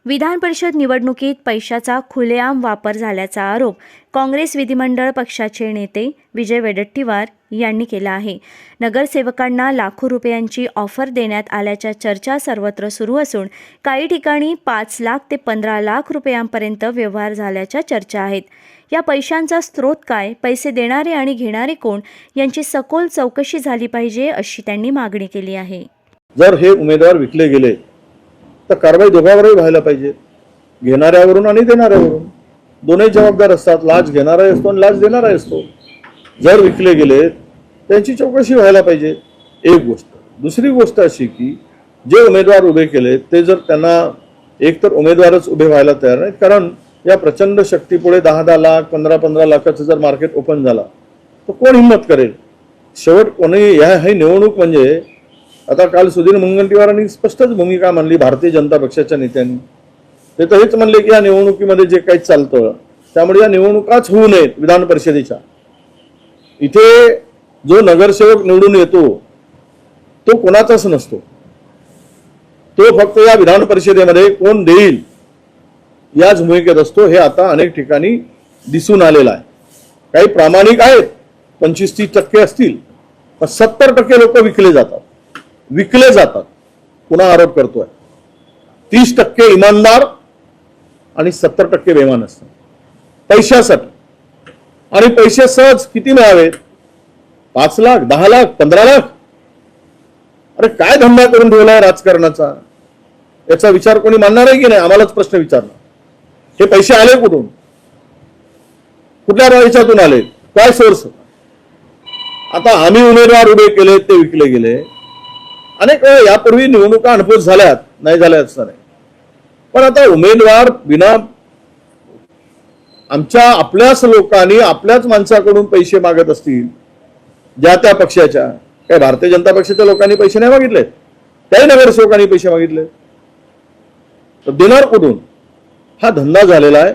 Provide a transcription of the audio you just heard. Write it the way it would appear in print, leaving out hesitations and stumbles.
विधान परिषद निवडणुकीत पैशाचा खुलेआम वापर झाल्याचा आरोप काँग्रेस विधिमंडळ पक्षाचे नेते विजय वडेट्टीवार यांनी केला आहे. नगरसेवकांना लाखो रुपयांची ऑफर देण्यात आल्याच्या चर्चा सर्वत्र सुरू असून काही ठिकाणी 5 लाख ते 15 लाख रुपयांपर्यंत व्यवहार झाल्याच्या चर्चा आहेत. या पैशांचा स्रोत काय, पैसे देणारे आणि घेणारे कोण यांची सखोल चौकशी झाली पाहिजे अशी त्यांनी मागणी केली आहे. जर हे उमेदवार विकले गेले तर कारवाई दोघांवरही व्हायला पाहिजे, घेणाऱ्यावरून आणि देणाऱ्यावरून. दोन्ही जबाबदार असतात, लाच घेणारा असतो आणि लाच देणारा असतो. जर विकले गेले त्यांची चौकशी व्हायला पाहिजे, एक गोष्ट. दुसरी गोष्ट अशी की जे उमेदवार उभे केले ते जर त्यांना एकतर उमेदवारच उभे व्हायला तयार नाहीत, कारण या प्रचंड शक्तीपुढे 10-10 लाख 15-15 लाखाचं जर मार्केट ओपन झाला तर कोण हिंमत करेल. शेवट कोणी ही निवडणूक म्हणजे आता काल सुधीर मुनगंटीवारांनी स्पष्टच भूमिका मांडली भारतीय जनता पक्षाच्या नेत्यांनी. ते तर हेच म्हणले की या निवडणुकीमध्ये जे काही चालतं त्यामुळे या निवडणुकाच होऊ नयेत विधान परिषदेच्या. इथे जो नगरसेवक निवडून येतो तो कोणाचाच नसतो, तो फक्त या विधान परिषदेमध्ये कोण देईल याच भूमिकेत असतो. हे आता अनेक ठिकाणी दिसून आलेलं आहे. काही प्रामाणिक आहेत, 25-30% असतील, पण 70% लोक विकले जातात. पुन्हा आरोप करतोय. 30% इमानदार आणि 70% बेईमान असतात पैशासाठी. आणि पैसे सहज किती मिळावेत? 5 लाख 10 लाख 15 लाख. अरे काय धंदा करून ठेवलाय राजकारणाचा, याचा विचार कोणी मानणार आहे की नाही? आम्हालाच प्रश्न विचारला. हे पैसे आले कुठून, कुठल्या याच्यातून आले, काय सोर्स? आता आम्ही उमेदवार उभे केले ते विकले गेले. अनेक वेळा यापूर्वी निवडणुका अनुभूत झाल्यात, नाही झाल्या असं नाही. पण आता उमेदवार बिना आपल्याच लोकांनी आपल्याच माणसाकडून पैसे मागत असतील, ज्या त्या पक्षाच्या, काय भारतीय जनता पक्षाच्या लोकांनी पैसे नाही मागितले, त्याही नगरसेवकांनी पैसे मागितले, तर देणार कुठून? हा धंदा झालेला आहे.